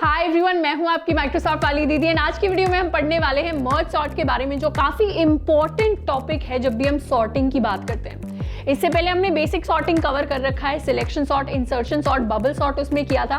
Hi everyone, मैं हूं आपकी माइक्रोसॉफ्ट वाली दीदी एंड आज की वीडियो में हम पढ़ने वाले हैं मर्ज सॉर्ट के बारे में, जो काफी इंपॉर्टेंट टॉपिक है जब भी हम सॉर्टिंग की बात करते हैं। इससे पहले हमने बेसिक सॉर्टिंग कवर कर रखा है, selection sort, insertion sort, bubble sort उसमें किया था।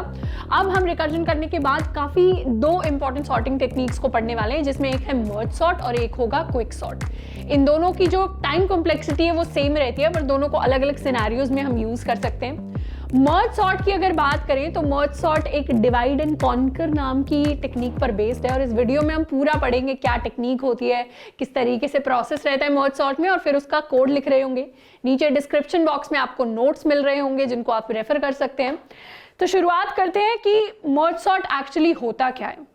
अब हम रिकर्जन करने के बाद काफी दो इंपॉर्टेंट सॉर्टिंग टेक्निक्स को पढ़ने वाले हैं, जिसमें एक है मर्ज सॉर्ट और एक होगा क्विक सॉर्ट। इन दोनों की जो टाइम कॉम्प्लेक्सिटी है वो सेम रहती है, पर दोनों को अलग अलग सिनेरियोज में हम यूज कर सकते हैं। मर्ज सॉर्ट की अगर बात करें तो मर्ज सॉर्ट एक डिवाइड एंड कॉन्कर नाम की टेक्निक पर बेस्ड है और इस वीडियो में हम पूरा पढ़ेंगे क्या टेक्निक होती है, किस तरीके से प्रोसेस रहता है मर्ज सॉर्ट में, और फिर उसका कोड लिख रहे होंगे। नीचे डिस्क्रिप्शन बॉक्स में आपको नोट्स मिल रहे होंगे जिनको आप रेफर कर सकते हैं। तो शुरुआत करते हैं कि मर्ज सॉर्ट एक्चुअली होता क्या है।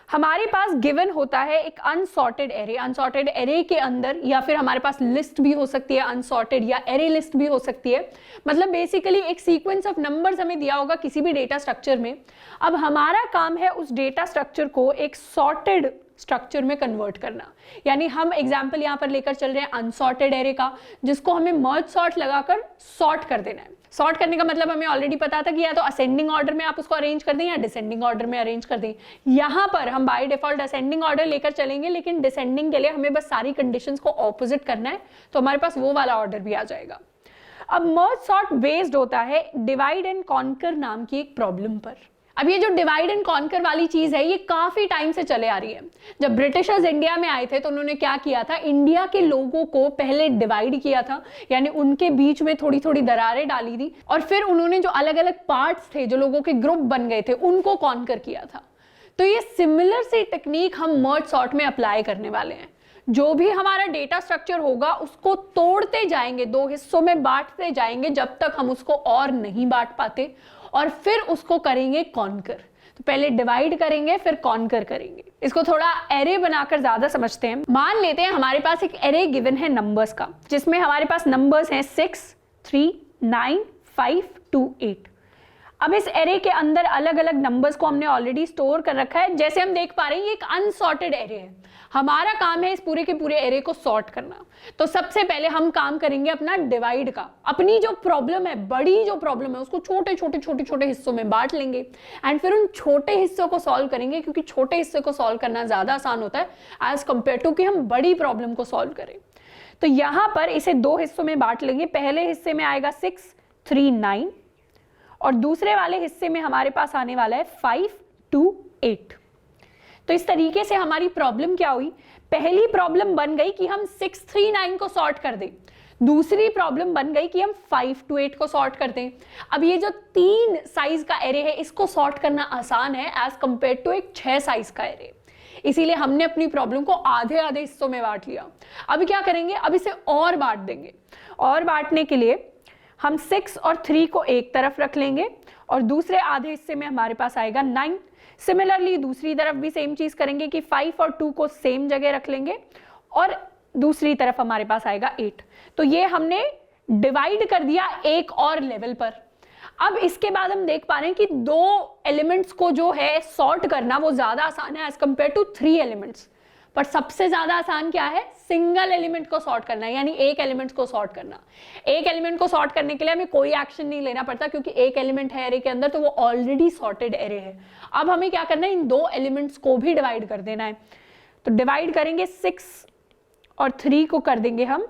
हमारे पास गिवन होता है एक अनसॉर्टेड एरे। अनसॉर्टेड एरे के अंदर या फिर हमारे पास लिस्ट भी हो सकती है अनसॉर्टेड, या एरे लिस्ट भी हो सकती है। मतलब बेसिकली एक सीक्वेंस ऑफ नंबर्स हमें दिया होगा किसी भी डेटा स्ट्रक्चर में। अब हमारा काम है उस डेटा स्ट्रक्चर को एक सॉर्टेड स्ट्रक्चर में कन्वर्ट करना। यानी हम एग्जाम्पल यहाँ पर लेकर चल रहे हैं अनसॉर्टेड एरे का, जिसको हमें मर्ज सॉर्ट लगाकर सॉर्ट कर देना है। सॉर्ट करने का मतलब हमें ऑलरेडी पता था कि या तो असेंडिंग ऑर्डर में आप उसको अरेंज कर दें या डिसेंडिंग ऑर्डर में अरेंज कर दें। यहाँ पर हम बाय डिफॉल्ट असेंडिंग ऑर्डर लेकर चलेंगे, लेकिन डिसेंडिंग के लिए हमें बस सारी कंडीशंस को ऑपोजिट करना है, तो हमारे पास वो वाला ऑर्डर भी आ जाएगा। अब मर्ज सॉर्ट बेस्ड होता है डिवाइड एंड कॉन्कर नाम की एक प्रॉब्लम पर। अब ये जो डिवाइड एंड कॉन्कर वाली चीज है ये काफी टाइम से चले आ रही है। जब ब्रिटिशर्स इंडिया में आए थे तो उन्होंने क्या किया था, इंडिया के लोगों को पहले डिवाइड किया था, यानी उनके बीच में थोड़ी थोड़ी दरारें डाली थी, और फिर उन्होंने जो अलग अलग पार्ट्स थे, जो लोगों के ग्रुप बन गए थे, उनको कॉन्कर किया था। तो ये सिमिलर सी टेक्निक हम मर्ज सॉर्ट में अप्लाई करने वाले हैं। जो भी हमारा डेटा स्ट्रक्चर होगा उसको तोड़ते जाएंगे, दो हिस्सों में बांटते जाएंगे जब तक हम उसको और नहीं बांट पाते, और फिर उसको करेंगे कॉन्कर। तो पहले डिवाइड करेंगे फिर कॉन्कर करेंगे। इसको थोड़ा एरे बनाकर ज्यादा समझते हैं। मान लेते हैं हमारे पास एक एरे गिवन है नंबर्स का, जिसमें हमारे पास नंबर्स हैं 6, 3, 9, 5, 2, 8। अब इस एरे के अंदर अलग अलग नंबर्स को हमने ऑलरेडी स्टोर कर रखा है। जैसे हम देख पा रहे हैं ये एक अनसॉर्टेड एरे है। हमारा काम है इस पूरे के पूरे एरे को सॉर्ट करना। तो सबसे पहले हम काम करेंगे अपना डिवाइड का। अपनी जो प्रॉब्लम है, बड़ी जो प्रॉब्लम है, उसको छोटे छोटे हिस्सों में बांट लेंगे एंड फिर उन छोटे हिस्सों को सॉल्व करेंगे, क्योंकि छोटे हिस्से को सॉल्व करना ज्यादा आसान होता है एज कंपेयर टू कि हम बड़ी प्रॉब्लम को सॉल्व करें। तो यहां पर इसे दो हिस्सों में बांट लेंगे। पहले हिस्से में आएगा 6, 3, 9, और दूसरे वाले हिस्से में हमारे पास आने वाला है 5, 2, 8। तो इस तरीके से हमारी प्रॉब्लम क्या हुई, पहली प्रॉब्लम बन गई कि हम 6, 3, 9 को सॉर्ट कर दें। दूसरी प्रॉब्लम बन गई कि हम 5 to 8 को सॉर्ट कर दें। अब ये जो 3 साइज का एरे है इसको सॉर्ट करना आसान है एज कंपेयर टू एक 6 साइज का एरे। इसीलिए हमने अपनी प्रॉब्लम को आधे आधे हिस्सों में बांट लिया। अब क्या करेंगे, अब इसे और बांट देंगे। और बांटने के लिए हम 6 और 3 को एक तरफ रख लेंगे और दूसरे आधे हिस्से में हमारे पास आएगा 9। सिमिलरली दूसरी तरफ भी सेम चीज करेंगे कि 5 और 2 को सेम जगह रख लेंगे और दूसरी तरफ हमारे पास आएगा 8। तो ये हमने डिवाइड कर दिया एक और लेवल पर। अब इसके बाद हम देख पा रहे हैं कि दो एलिमेंट्स को जो है सॉर्ट करना वो ज्यादा आसान है एज कंपेयर टू 3 एलिमेंट्स। पर सबसे ज्यादा आसान क्या है, सिंगल एलिमेंट को सॉर्ट करना है, यानी एक एलिमेंट को सॉर्ट करना। एक एलिमेंट को सॉर्ट करने के लिए हमें कोई एक्शन नहीं लेना पड़ता, क्योंकि एक एलिमेंट है एरे के अंदर तो वो ऑलरेडी सॉर्टेड एरे है। अब हमें क्या करना है, इन दो एलिमेंट्स को भी डिवाइड कर देना है। तो डिवाइड करेंगे, 6 और 3 को कर देंगे हम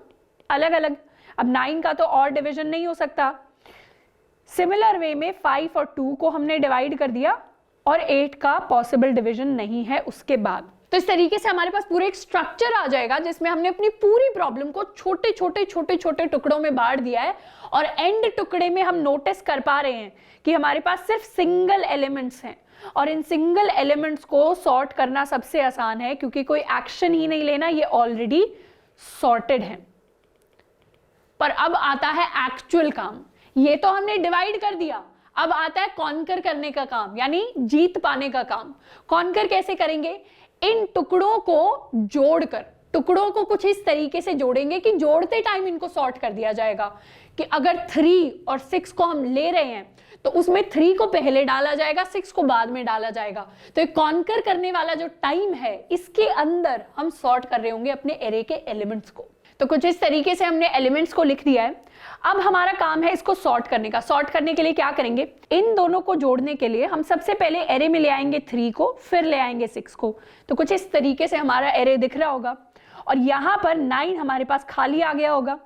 अलग अलग। अब 9 का तो और डिविजन नहीं हो सकता। सिमिलर वे में 5 और 2 को हमने डिवाइड कर दिया और 8 का पॉसिबल डिविजन नहीं है उसके बाद। तो इस तरीके से हमारे पास पूरा एक स्ट्रक्चर आ जाएगा जिसमें हमने अपनी पूरी प्रॉब्लम को छोटे छोटे टुकड़ों में बांट दिया है, और एंड टुकड़े में हम नोटिस कर पा रहे हैं कि हमारे पास सिर्फ सिंगल एलिमेंट्स हैं, और इन सिंगल एलिमेंट्स को सॉर्ट करना सबसे आसान है क्योंकि कोई एक्शन ही नहीं लेना, ये ऑलरेडी सॉर्टेड है। पर अब आता है एक्चुअल काम। ये तो हमने डिवाइड कर दिया, अब आता है कॉन्कर करने का काम, यानी जीत पाने का काम। कॉन्कर कैसे करेंगे, इन टुकड़ों को जोड़कर, टुकड़ों को कुछ इस तरीके से जोड़ेंगे कि जोड़ते टाइम इनको सॉर्ट कर दिया जाएगा। कि अगर 3 और 6 को हम ले रहे हैं तो उसमें 3 को पहले डाला जाएगा, 6 को बाद में डाला जाएगा। तो एक कॉन्कर करने वाला जो टाइम है इसके अंदर हम सॉर्ट कर रहे होंगे अपने एरे के एलिमेंट्स को। तो कुछ इस तरीके से हमने एलिमेंट्स को लिख दिया है। अब हमारा काम है इसको सॉर्ट करने का। सॉर्ट करने के लिए क्या करेंगे, इन दोनों को जोड़ने के लिए हम सबसे पहले एरे में ले आएंगे 3 को, फिर ले आएंगे 6 को। तो कुछ इस तरीके से हमारा एरे दिख रहा होगा और यहाँ पर 9 हमारे पास खाली आ गया होगा।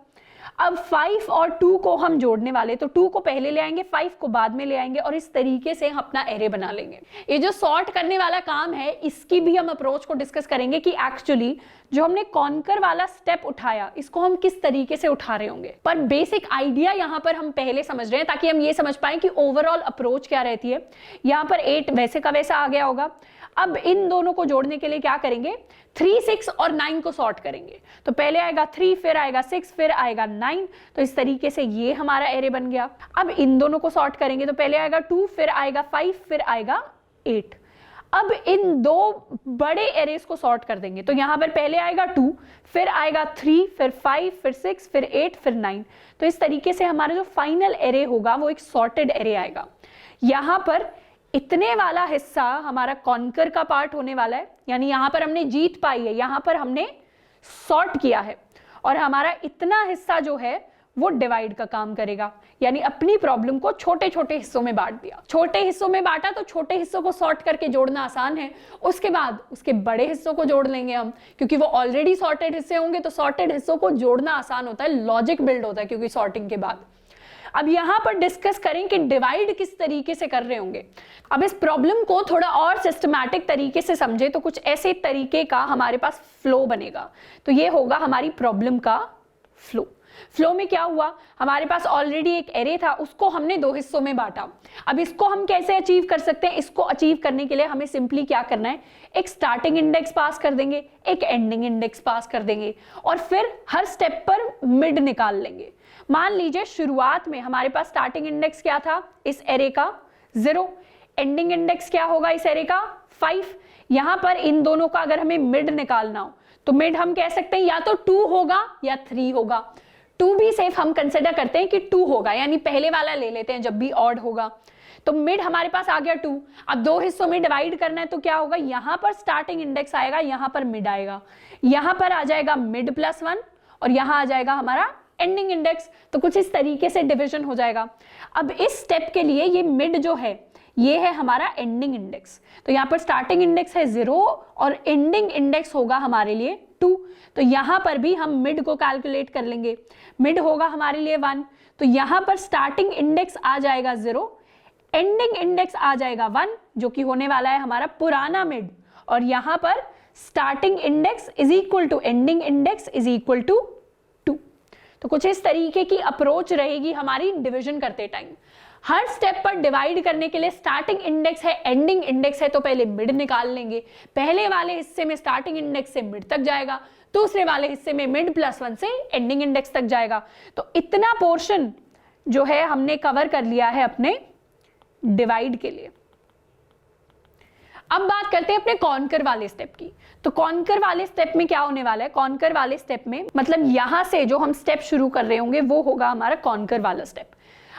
अब 5 और 2 को हम जोड़ने वाले, तो 2 को पहले ले आएंगे, 5 को बाद में ले आएंगे और इस तरीके से हम अपना एरे बना लेंगे। ये जो सॉर्ट करने वाला काम है इसकी भी हम अप्रोच को डिस्कस करेंगे कि एक्चुअली जो हमने कॉन्कर वाला स्टेप उठाया इसको हम किस तरीके से उठा रहे होंगे। पर बेसिक आइडिया यहाँ पर हम पहले समझ रहे हैं ताकि हम ये समझ पाए कि ओवरऑल अप्रोच क्या रहती है। यहाँ पर 8 वैसे का वैसा आ गया होगा। अब इन दोनों को जोड़ने के लिए क्या करेंगे, 3, 6 और 9 को सॉर्ट करेंगे। तो पहले आएगा 3, फिर आएगा 6, फिर आएगा 9। तो इस तरीके से ये हमारा एरे बन गया। अब इन दोनों को सॉर्ट करेंगे तो पहले आएगा 2, फिर आएगा 5, फिर आएगा 8। अब इन दो बड़े एरेस को सॉर्ट कर देंगे। तो यहाँ पर पहले आएगा 2, फिर आएगा 3, फिर 5, फिर 6, फिर 8, फिर 9। तो इस तरीके से हमारा जो फाइनल एरे होगा वो एक सॉर्टेड एरे आएगा। यहाँ पर इतने वाला हिस्सा हमारा कॉन्कर का पार्ट होने वाला है, यानी यहाँ पर हमने जीत पाई है, यहाँ पर हमने सॉर्ट किया है और हमारा इतना हिस्सा जो है वो डिवाइड का काम करेगा, यानी अपनी प्रॉब्लम को छोटे छोटे हिस्सों में बांट दिया। छोटे हिस्सों में बांटा तो छोटे हिस्सों को सॉर्ट करके जोड़ना आसान है, उसके बाद उसके बड़े हिस्सों को जोड़ लेंगे हम, क्योंकि वो ऑलरेडी सॉर्टेड हिस्से होंगे तो सॉर्टेड हिस्सों को जोड़ना आसान होता है, लॉजिक बिल्ड होता है क्योंकि सॉर्टिंग के बाद। अब यहाँ पर डिस्कस करें कि डिवाइड किस तरीके से कर रहे होंगे। अब इस प्रॉब्लम को थोड़ा और सिस्टमैटिक तरीके से समझे तो कुछ ऐसे तरीके का हमारे पास फ्लो बनेगा। तो ये होगा हमारी प्रॉब्लम का फ्लो। फ्लो में क्या हुआ, हमारे पास ऑलरेडी एक एरे था, उसको हमने 2 हिस्सों में बांटा। अब इसको हम कैसे अचीव कर सकते हैं, इसको अचीव करने के लिए हमें सिंपली क्या करना है, एक स्टार्टिंग इंडेक्स पास कर देंगे, एक एंडिंग इंडेक्स पास कर देंगे और फिर हर स्टेप पर मिड निकाल लेंगे। मान लीजिए शुरुआत में हमारे पास स्टार्टिंग इंडेक्स क्या था इस एरे का, 0। एंडिंग इंडेक्स क्या होगा इस एरे का, 5। यहां पर इन दोनों का अगर हमें मिड निकालना हो तो मिड हम कह सकते हैं या तो 2 होगा या 3 होगा। 2 भी सेफ हम कंसिडर करते हैं कि 2 होगा, यानी पहले वाला ले लेते हैं जब भी ऑड होगा। तो मिड हमारे पास आ गया 2। अब 2 हिस्सों में डिवाइड करना है तो क्या होगा, यहां पर स्टार्टिंग इंडेक्स आएगा, यहां पर मिड आएगा, यहां पर आ जाएगा मिड प्लस 1 और यहां आ जाएगा हमारा एंडिंग इंडेक्स। तो कुछ इस तरीके से डिवीजन हो जाएगा। अब इस स्टेप के लिए ये मिड जो है ये है हमारा एंडिंग इंडेक्स। तो यहाँ पर स्टार्टिंग इंडेक्स है 0 और एंडिंग इंडेक्स होगा हमारे लिए 2। तो यहाँ पर भी हम मिड को कैलकुलेट कर लेंगे। मिड होगा हमारे लिए 1, तो यहाँ पर स्टार्टिंग इंडेक्स आ जाएगा 0, एंडिंग इंडेक्स आ जाएगा 1 जो कि होने वाला है हमारा पुराना मिड, और यहाँ पर starting index is equal to ending index is equal to 2। तो कुछ इस तरीके की अप्रोच रहेगी हमारी डिवीजन करते टाइम। हर स्टेप पर डिवाइड करने के लिए स्टार्टिंग इंडेक्स है, एंडिंग इंडेक्स है, तो पहले मिड निकाल लेंगे। पहले वाले हिस्से में स्टार्टिंग इंडेक्स से मिड तक जाएगा, दूसरे वाले हिस्से में मिड प्लस 1 से एंडिंग इंडेक्स तक जाएगा। तो इतना पोर्शन जो है हमने कवर कर लिया है अपने डिवाइड के लिए। अब बात करते हैं अपने कॉन्कर वाले स्टेप की। तो कॉन्कर वाले स्टेप में क्या होने वाला है, कॉन्कर वाले स्टेप में मतलब यहां से जो हम स्टेप शुरू कर रहे होंगे वो होगा हमारा कॉन्कर वाला स्टेप।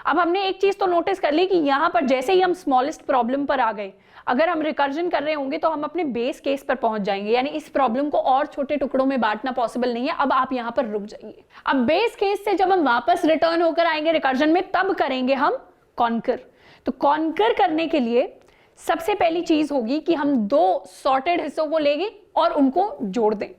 अब हमने एक चीज तो नोटिस कर ली कि यहां पर जैसे ही हम स्मॉलेस्ट प्रॉब्लम पर आ गए, अगर हम रिकर्जन कर रहे होंगे तो हम अपने बेस केस पर पहुंच जाएंगे, यानी इस प्रॉब्लम को और छोटे टुकड़ों में बांटना पॉसिबल नहीं है। अब आप यहां पर रुक जाइए। अब बेस केस से जब हम वापस रिटर्न होकर आएंगे रिकर्जन में, तब करेंगे हम कॉन्कर। तो कॉन्कर करने के लिए सबसे पहली चीज होगी कि हम 2 सॉर्टेड हिस्सों को लेंगे और उनको जोड़ दें।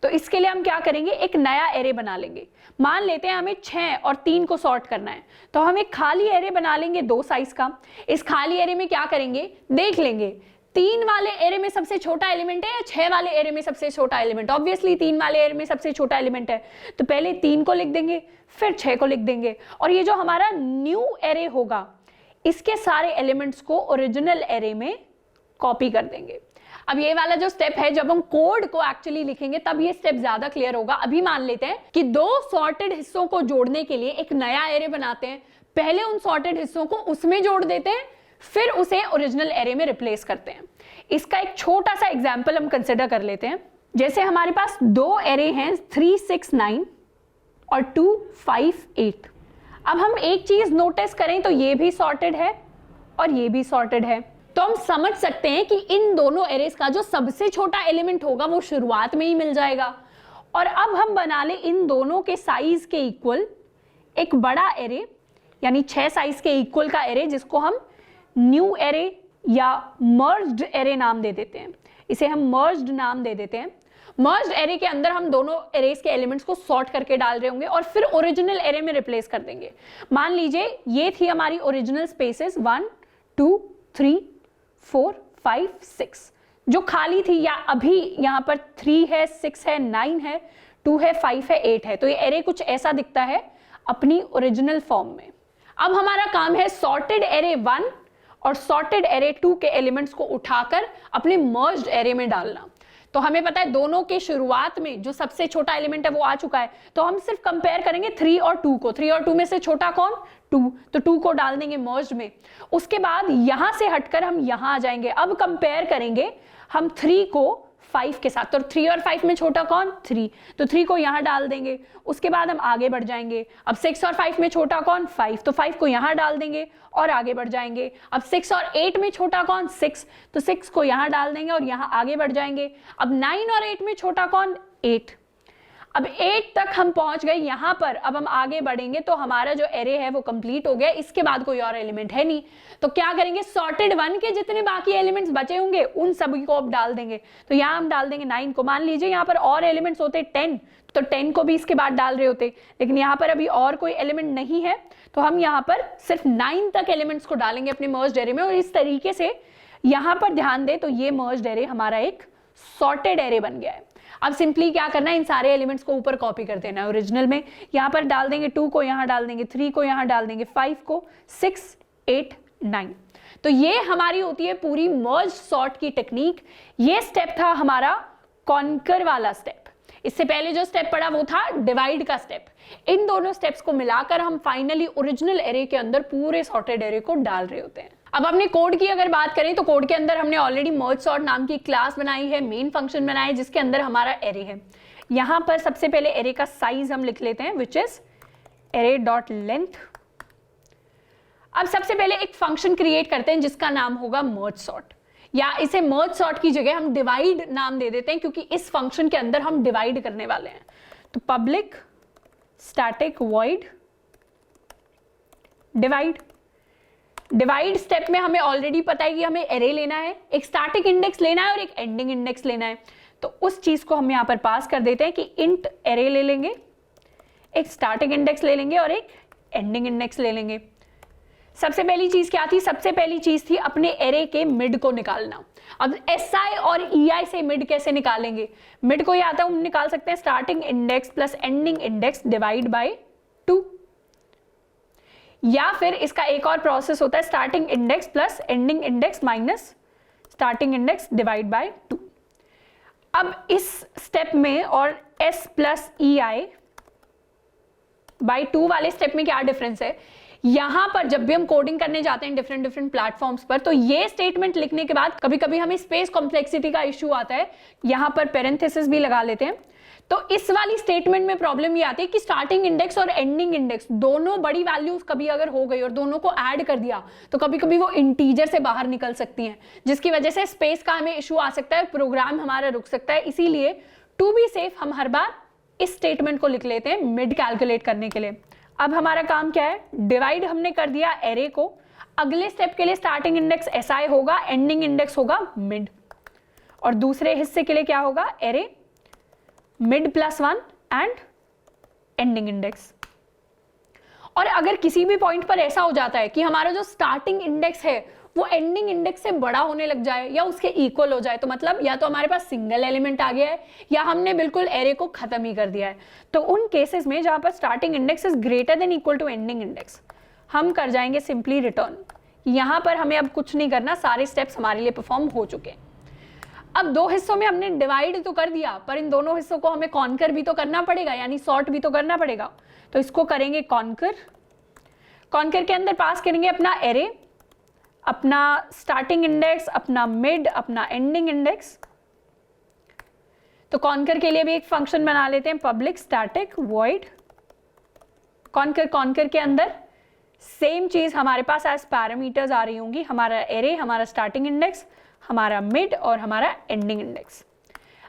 तो इसके लिए हम क्या करेंगे, एक नया एरे बना लेंगे। मान लेते हैं हमें 6 और 3 को सॉर्ट करना है, तो हम एक खाली एरे बना लेंगे 2 साइज का। इस खाली एरे में क्या करेंगे, देख लेंगे 3 वाले एरे में सबसे छोटा एलिमेंट है या 6 वाले एरे में सबसे छोटा एलिमेंट। ऑब्वियसली 3 वाले एरे में सबसे छोटा एलिमेंट है, तो पहले 3 को लिख देंगे, फिर 6 को लिख देंगे, और ये जो हमारा न्यू एरे होगा इसके सारे एलिमेंट्स को ओरिजिनल एरे में कॉपी कर देंगे। अब ये वाला जो स्टेप है, जब हम कोड को एक्चुअली लिखेंगे तब ये स्टेप ज्यादा क्लियर होगा। अभी मान लेते हैं कि 2 सॉर्टेड हिस्सों को जोड़ने के लिए एक नया एरे बनाते हैं। पहले उन सॉर्टेड हिस्सों को उसमें जोड़ देते हैं, फिर उसे ओरिजिनल एरे में रिप्लेस करते हैं। इसका एक छोटा सा एग्जाम्पल हम कंसिडर कर लेते हैं। जैसे हमारे पास 2 एरे हैं 3, 6, 9 और 2, 5, 8। अब हम एक चीज नोटिस करें तो ये भी सॉर्टेड है और ये भी सॉर्टेड है, तो हम समझ सकते हैं कि इन दोनों एरेस का जो सबसे छोटा एलिमेंट होगा वो शुरुआत में ही मिल जाएगा, और अब हम बना ले इन दोनों के साइज के इक्वल एक बड़ा एरे, यानी 6 साइज के इक्वल का एरे, जिसको हम न्यू एरे या मर्ज्ड एरे नाम दे देते हैं। इसे हम मर्ज्ड नाम दे देते हैं। मर्ज्ड एरे के अंदर हम दोनों एरेज के एलिमेंट्स को सॉर्ट करके डाल रहे होंगे और फिर ओरिजिनल एरे में रिप्लेस कर देंगे। मान लीजिए ये थी हमारी ओरिजिनल स्पेसेस 1 2 3 4 5 6 जो खाली थी, या अभी यहाँ पर 3 है 6 है 9 है 2 है 5 है 8 है। तो ये एरे कुछ ऐसा दिखता है अपनी ओरिजिनल फॉर्म में। अब हमारा काम है सॉर्टेड एरे 1 और सॉर्टेड एरे 2 के एलिमेंट्स को उठाकर अपने मर्ज्ड एरे में डालना। तो हमें पता है दोनों के शुरुआत में जो सबसे छोटा एलिमेंट है वो आ चुका है, तो हम सिर्फ कंपेयर करेंगे 3 और 2 को। 3 और 2 में से छोटा कौन? 2, तो 2 को डाल देंगे मर्ज में। उसके बाद यहां से हटकर हम यहां आ जाएंगे। अब कंपेयर करेंगे हम 3 को 5 के साथ, तो 3 और 5 में छोटा कौन? 3, तो 3 को यहां डाल देंगे। उसके बाद हम आगे बढ़ जाएंगे। अब 6 और 5 में छोटा कौन? 5, तो 5 को यहां डाल देंगे और आगे बढ़ जाएंगे। अब 6 और 8 में छोटा कौन? 6, तो 6 को यहां डाल देंगे और यहां आगे बढ़ जाएंगे। अब 9 और 8 में छोटा कौन? 8। अब 8 तक हम पहुंच गए यहां पर। अब हम आगे बढ़ेंगे तो हमारा जो एरे है वो कंप्लीट हो गया। इसके बाद कोई और एलिमेंट है नहीं, तो क्या करेंगे? सॉर्टेड 1 के जितने बाकी एलिमेंट्स बचे होंगे उन सभी को अब डाल देंगे। तो यहां हम डाल देंगे 9 को। मान लीजिए यहां पर और एलिमेंट्स होते 10, तो 10 को भी इसके बाद डाल रहे होते, लेकिन यहाँ पर अभी और कोई एलिमेंट नहीं है, तो हम यहाँ पर सिर्फ 9 तक एलिमेंट्स को डालेंगे अपने मर्ज्ड एरे में। और इस तरीके से यहाँ पर ध्यान दें तो ये मर्ज्ड एरे हमारा एक सॉर्टेड एरे बन गया है। अब सिंपली क्या करना है? इन सारे एलिमेंट्स को ऊपर कॉपी कर देना है ओरिजिनल में। यहाँ पर डाल देंगे 2 को, यहाँ डाल देंगे 3 को, यहाँ डाल देंगे 5 को, 6 8 9। तो ये हमारी होती है पूरी मर्ज सॉर्ट की टेक्निक। ये स्टेप था हमारा कॉन्कर वाला स्टेप। इससे पहले जो स्टेप पड़ा वो था डिवाइड का स्टेप। इन दोनों स्टेप्स को मिलाकर हम फाइनली ओरिजिनल एरे के अंदर पूरे सॉर्टेड एरे को डाल रहे होते हैं। अब अपने कोड की अगर बात करें तो कोड के अंदर हमने ऑलरेडी मर्ज सॉर्ट नाम की क्लास बनाई है, मेन फंक्शन बनाया है, जिसके अंदर हमारा एरे है। यहां पर सबसे पहले एरे का साइज हम लिख लेते हैं, which is array dot length. अब सबसे पहले एक फंक्शन क्रिएट करते हैं जिसका नाम होगा मर्ज सॉर्ट, या इसे मर्ज सॉर्ट की जगह हम डिवाइड नाम दे देते हैं क्योंकि इस फंक्शन के अंदर हम डिवाइड करने वाले हैं। तो public static void divide. Divide step में हमें ऑलरेडी पता है कि हमें एरे लेना है, एक स्टैटिक इंडेक्स लेना है और एक एंडिंग इंडेक्स लेना है। तो उस चीज को हम यहां पर पास कर देते हैं कि इंट एरे ले लेंगे, एक स्टैटिक इंडेक्स ले लेंगे और एक एंडिंग इंडेक्स ले लेंगे। सबसे पहली चीज क्या थी? सबसे पहली चीज थी अपने एरे के मिड को निकालना। अब एसआई और ईआई से मिड कैसे निकालेंगे? मिड को ये आता है, हम निकाल सकते हैं starting index plus ending index divide by 2, या फिर इसका एक और प्रोसेस होता है starting index plus ending index minus starting index divide by 2। अब इस स्टेप में और s plus E I by 2 वाले स्टेप में क्या डिफरेंस है? यहां पर जब भी हम कोडिंग करने जाते हैं डिफरेंट प्लेटफॉर्म्स पर, तो ये स्टेटमेंट लिखने के बाद कभी कभी हमें स्पेस कॉम्प्लेक्सिटी का इश्यू आता है, यहां पर पेरेंथेसिस भी लगा लेते हैं। तो इस वाली स्टेटमेंट में प्रॉब्लम ये आती है कि स्टार्टिंग इंडेक्स और एंडिंग इंडेक्स दोनों बड़ी वैल्यूज कभी अगर हो गई और दोनों को ऐड कर दिया तो कभी कभी वो इंटीजर से बाहर निकल सकती हैं, जिसकी वजह से स्पेस का हमें इशू आ सकता है, प्रोग्राम हमारा रुक सकता है। इसीलिए टू बी सेफ हम हर बार इस स्टेटमेंट को लिख लेते हैं मिड कैलकुलेट करने के लिए। अब हमारा काम क्या है? डिवाइड हमने कर दिया एरे को। अगले स्टेप के लिए स्टार्टिंग इंडेक्स एसआई होगा, एंडिंग इंडेक्स होगा मिड, और दूसरे हिस्से के लिए क्या होगा? Array mid plus 1 and ending index. और अगर किसी भी पॉइंट पर ऐसा हो जाता है कि हमारा जो स्टार्टिंग इंडेक्स है वो एंडिंग इंडेक्स से बड़ा होने लग जाए या उसके इक्वल हो जाए, तो मतलब या तो हमारे पास सिंगल एलिमेंट आ गया है या हमने बिल्कुल एरे को खत्म ही कर दिया है। तो उन केसेस में जहां पर starting index is greater than equal to ending index, हम कर जाएंगे सिंपली रिटर्न। यहां पर हमें अब कुछ नहीं करना, सारे स्टेप्स हमारे लिए परफॉर्म हो चुके हैं। अब 2 हिस्सों में हमने डिवाइड तो कर दिया, पर इन दोनों हिस्सों को हमें कॉन्कर भी तो करना पड़ेगा, यानी सॉर्ट भी तो करना पड़ेगा। तो इसको करेंगे कॉन्कर। कॉन्कर के अंदर पास करेंगे अपना एरे, अपना स्टार्टिंग इंडेक्स, अपना मिड, अपना एंडिंग इंडेक्स। तो कॉन्कर के लिए भी एक फंक्शन बना लेते हैं, public static void conquer. Conquer के अंदर सेम चीज हमारे पास एज पैरामीटर्स आ रही होंगी, हमारा एरे, हमारा स्टार्टिंग इंडेक्स, हमारा मिड और हमारा एंडिंग इंडेक्स।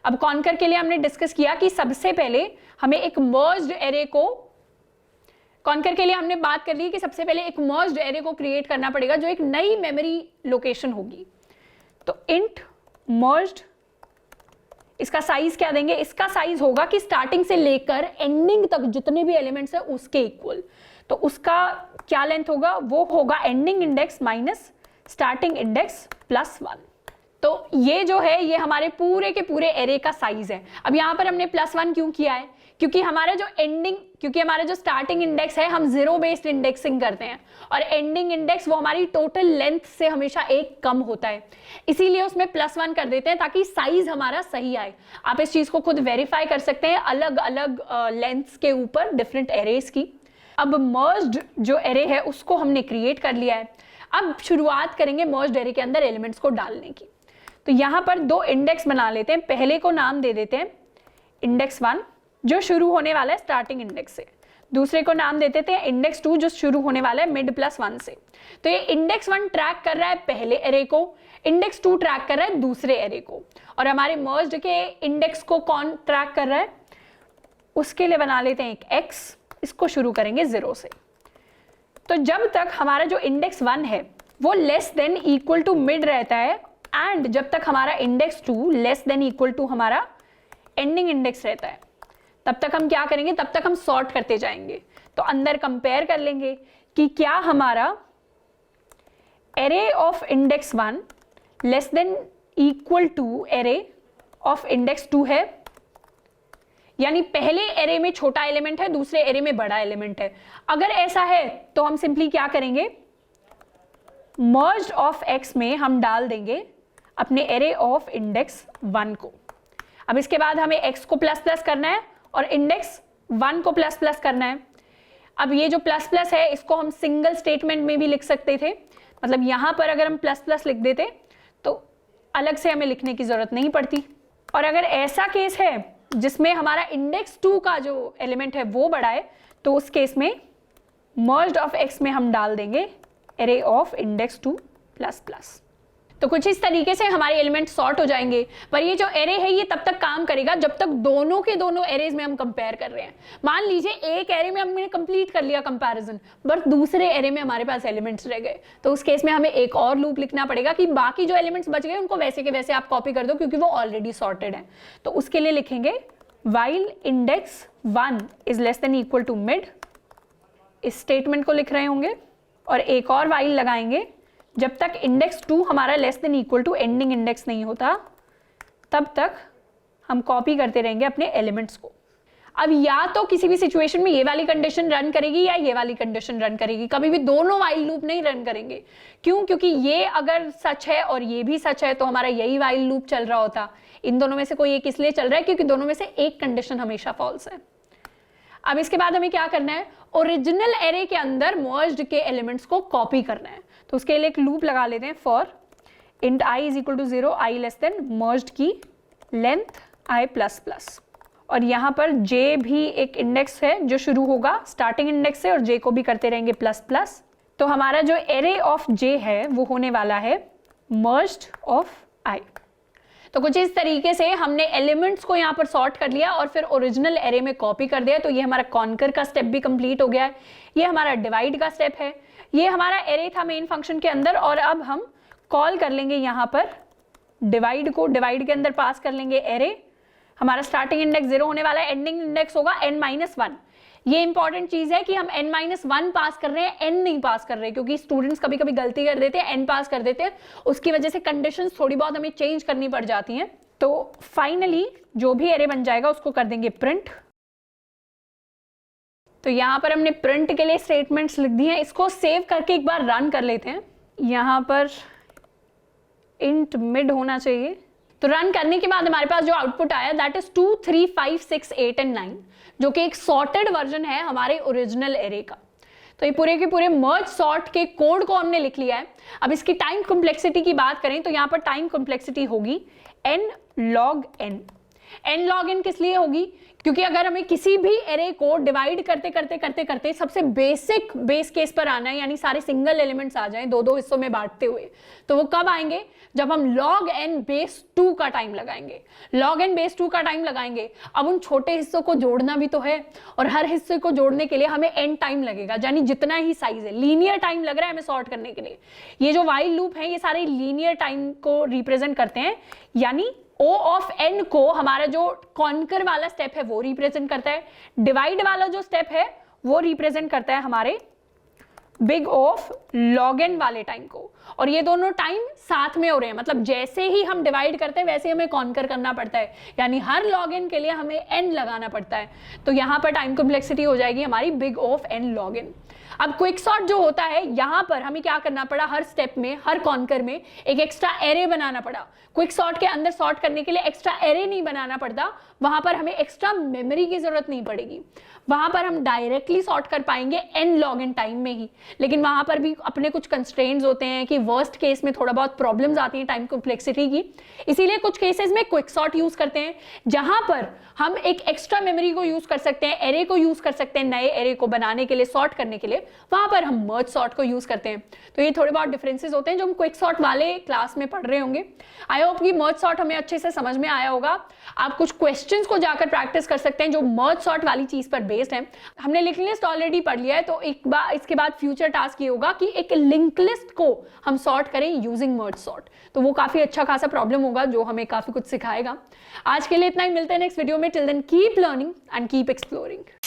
अब कॉन्कर के लिए हमने डिस्कस किया कि सबसे पहले हमें एक मर्ज्ड एरे को, कॉन्कर के लिए हमने बात कर ली कि सबसे पहले एक मर्ज्ड एरे को क्रिएट करना पड़ेगा जो एक नई मेमोरी लोकेशन होगी। तो इंट मर्ज्ड, इसका साइज क्या देंगे, इसका साइज होगा कि स्टार्टिंग से लेकर एंडिंग तक जितने भी एलिमेंट्स है उसके इक्वल। तो उसका क्या लेंथ होगा, वो होगा ending index minus starting index plus 1। तो ये जो है ये हमारे पूरे के पूरे एरे का साइज है। अब यहाँ पर हमने +1 क्यों किया है, क्योंकि हमारा जो स्टार्टिंग इंडेक्स है हम 0 बेस्ड इंडेक्सिंग करते हैं और एंडिंग इंडेक्स वो हमारी टोटल लेंथ से हमेशा एक कम होता है, इसीलिए उसमें +1 कर देते हैं ताकि साइज हमारा सही आए। आप इस चीज को खुद वेरीफाई कर सकते हैं अलग अलग लेंथ्स के ऊपर डिफरेंट एरेज की। अब मर्ज्ड जो एरे है उसको हमने क्रिएट कर लिया है। अब शुरुआत करेंगे मर्ज्ड एरे के अंदर एलिमेंट्स को डालने की। तो यहाँ पर 2 इंडेक्स बना लेते हैं। पहले को नाम दे देते हैं इंडेक्स 1 जो शुरू होने वाला है स्टार्टिंग इंडेक्स से, दूसरे को नाम दे देते हैं इंडेक्स 2 जो शुरू होने वाला है मिड +1 से। तो ये इंडेक्स 1 ट्रैक कर रहा है पहले एरे को, इंडेक्स 2 ट्रैक कर रहा है दूसरे एरे को, और हमारे मर्ज्ड के इंडेक्स को कौन ट्रैक कर रहा है, उसके लिए बना लेते हैं एक x, इसको शुरू करेंगे 0 से। तो जब तक हमारा जो इंडेक्स 1 है वो less than equal to mid रहता है एंड जब तक हमारा index 2 less than equal to हमारा एंडिंग इंडेक्स रहता है, तब तक हम क्या करेंगे, तब तक हम सॉर्ट करते जाएंगे। तो अंदर कंपेयर कर लेंगे कि क्या हमारा array of index 1 less than equal to array of index 2 है, यानी पहले एरे में छोटा एलिमेंट है दूसरे एरे में बड़ा एलिमेंट है। अगर ऐसा है तो हम सिंपली क्या करेंगे, मर्ज्ड ऑफ x में हम डाल देंगे अपने एरे ऑफ इंडेक्स 1 को। अब इसके बाद हमें x को प्लस करना है और इंडेक्स 1 को प्लस करना है। अब ये जो प्लस है इसको हम सिंगल स्टेटमेंट में भी लिख सकते थे, मतलब यहां पर अगर हम प्लस लिख देते तो अलग से हमें लिखने की जरूरत नहीं पड़ती। और अगर ऐसा केस है जिसमें हमारा इंडेक्स 2 का जो एलिमेंट है वो बड़ा है, तो उस केस में मर्ज्ड ऑफ x में हम डाल देंगे एरे ऑफ इंडेक्स 2 प्लस। तो कुछ इस तरीके से हमारे एलिमेंट सॉर्ट हो जाएंगे। पर ये जो एरे है ये तब तक काम करेगा जब तक दोनों के दोनों एरेज में हम कंपेयर कर रहे हैं। मान लीजिए एक एरे में हमने कंप्लीट कर लिया कंपैरिजन, बट दूसरे एरे में हमारे पास एलिमेंट्स रह गए, तो उस केस में हमें एक और लूप लिखना पड़ेगा कि बाकी जो एलिमेंट्स बच गए उनको वैसे के वैसे आप कॉपी कर दो क्योंकि वो ऑलरेडी सॉर्टेड है। तो उसके लिए लिखेंगे while index 1 is less than equal to mid, इस स्टेटमेंट को लिख रहे होंगे, और एक और while लगाएंगे जब तक इंडेक्स 2 हमारा less than equal to ending index नहीं होता, तब तक हम कॉपी करते रहेंगे अपने एलिमेंट्स को। अब या तो किसी भी सिचुएशन में ये वाली कंडीशन रन करेगी या ये वाली कंडीशन रन करेगी, कभी भी दोनों वाइल लूप नहीं रन करेंगे। क्यों? क्योंकि ये अगर सच है और ये भी सच है तो हमारा यही वाइल लूप चल रहा होता। इन दोनों में से कोई एक इसलिए चल रहा है क्योंकि दोनों में से एक कंडीशन हमेशा फॉल्स है। अब इसके बाद हमें क्या करना है, ओरिजिनल एरे के अंदर मर्ज्ड के एलिमेंट्स को कॉपी करना है। तो उसके लिए एक लूप लगा लेते हैं, for int i is equal to 0, i less than merged की लेंथ i प्लस प्लस, और यहाँ पर j भी एक इंडेक्स है जो शुरू होगा स्टार्टिंग इंडेक्स से, और j को भी करते रहेंगे प्लस प्लस। तो हमारा जो एरे ऑफ j है वो होने वाला है मर्ज्ड ऑफ i। तो कुछ इस तरीके से हमने एलिमेंट्स को यहाँ पर सॉर्ट कर लिया और फिर ओरिजिनल एरे में कॉपी कर दिया। तो ये हमारा कॉन्कर का स्टेप भी कंप्लीट हो गया है। ये हमारा डिवाइड का स्टेप है। ये हमारा एरे था मेन फंक्शन के अंदर, और अब हम कॉल कर लेंगे यहाँ पर डिवाइड को। डिवाइड के अंदर पास कर लेंगे एरे। हमारा स्टार्टिंग इंडेक्स 0 होने वाला है, एंडिंग इंडेक्स होगा n-1। ये इंपॉर्टेंट चीज है कि हम n-1 पास कर रहे हैं, n नहीं पास कर रहे, क्योंकि स्टूडेंट्स कभी कभी गलती कर देते हैं, n पास कर देते हैं, उसकी वजह से कंडीशंस थोड़ी बहुत हमें चेंज करनी पड़ जाती हैं। तो फाइनली जो भी एरे बन जाएगा उसको कर देंगे प्रिंट। तो यहाँ पर हमने प्रिंट के लिए स्टेटमेंट्स लिख दिए हैं। इसको सेव करके एक बार रन कर लेते हैं। यहाँ पर इंट मिड होना चाहिए। तो रन करने के बाद हमारे पास जो आउटपुट आया दैट इज 2, 3, 5, 6, 8 एंड 9, जो कि एक सॉर्टेड वर्जन है हमारे ओरिजिनल एरे का। तो ये पूरे के पूरे मर्ज सॉर्ट के कोड को हमने लिख लिया है। अब इसकी टाइम कॉम्प्लेक्सिटी की बात करें तो यहाँ पर टाइम कॉम्प्लेक्सिटी होगी n log n। n log n किस लिए होगी? क्योंकि अगर हमें किसी भी एरे को डिवाइड करते करते करते करते सबसे बेसिक बेस केस पर आना है, यानी सारे सिंगल एलिमेंट्स आ जाएं दो दो हिस्सों में बांटते हुए, तो वो कब आएंगे? जब हम log n बेस 2 का टाइम लगाएंगे। log n बेस 2 का टाइम लगाएंगे। अब उन छोटे हिस्सों को जोड़ना भी तो है, और हर हिस्से को जोड़ने के लिए हमें n टाइम लगेगा, यानी जितना ही साइज है, लीनियर टाइम लग रहा है हमें सॉर्ट करने के लिए। ये जो while लूप है ये सारे लीनियर टाइम को रिप्रेजेंट करते हैं, यानी O ऑफ n को हमारा जो कॉन्कर वाला स्टेप है वो रिप्रेजेंट करता है, डिवाइड वाला जो स्टेप है वो रिप्रेजेंट करता है हमारे बिग ऑफ log n वाले टाइम को। और ये दोनों टाइम साथ में हो रहे हैं, मतलब जैसे ही हम डिवाइड करते हैं वैसे हमें कॉन्कर करना पड़ता है, यानी हर log n के लिए हमें n लगाना पड़ता है। तो यहां पर टाइम कॉम्प्लेक्सिटी हो जाएगी हमारी big of n log n। अब क्विक सॉर्ट जो होता है, यहां पर हमें क्या करना पड़ा, हर स्टेप में, हर कॉन्कर में एक एक्स्ट्रा एरे बनाना पड़ा। क्विक सॉर्ट के अंदर सॉर्ट करने के लिए एक्स्ट्रा एरे नहीं बनाना पड़ता, वहां पर हमें एक्स्ट्रा मेमोरी की जरूरत नहीं पड़ेगी, वहां पर हम डायरेक्टली सॉर्ट कर पाएंगे n log n टाइम में ही। लेकिन वहां पर भी अपने कुछ कंस्ट्रेंट्स होते हैं कि वर्स्ट केस में थोड़ा बहुत प्रॉब्लम्स आती हैं टाइम कॉम्प्लेक्सिटी की, इसीलिए कुछ केसेस में क्विक सॉर्ट यूज करते हैं, जहां पर हम एक एक्स्ट्रा मेमोरी को यूज कर सकते हैं, एरे को यूज कर सकते हैं नए एरे को बनाने के लिए, सॉर्ट करने के लिए, वहां पर हम मर्ज सॉर्ट को यूज करते हैं। तो ये थोड़े बहुत डिफरेंसेस होते हैं जो हम क्विक सॉर्ट वाले क्लास में पढ़ रहे होंगे। आई होप कि मर्ज सॉर्ट हमें अच्छे से समझ में आया होगा। आप कुछ क्वेश्चंस को जाकर प्रैक्टिस कर सकते हैं जो मर्ज सॉर्ट वाली चीज पर बेस्ड है। हमने लिंक लिस्ट ऑलरेडी पढ़ लिया है, तो एक बार इसके बाद फ्यूचर टास्क ये होगा कि एक लिंक लिस्ट को हम सॉर्ट करें यूजिंग मर्ज सॉर्ट, तो वो काफी अच्छा खासा प्रॉब्लम होगा जो हमें काफी कुछ सिखाएगा। आज के लिए इतना ही, मिलते हैं नेक्स्ट वीडियो में। Till then keep learning and keep exploring.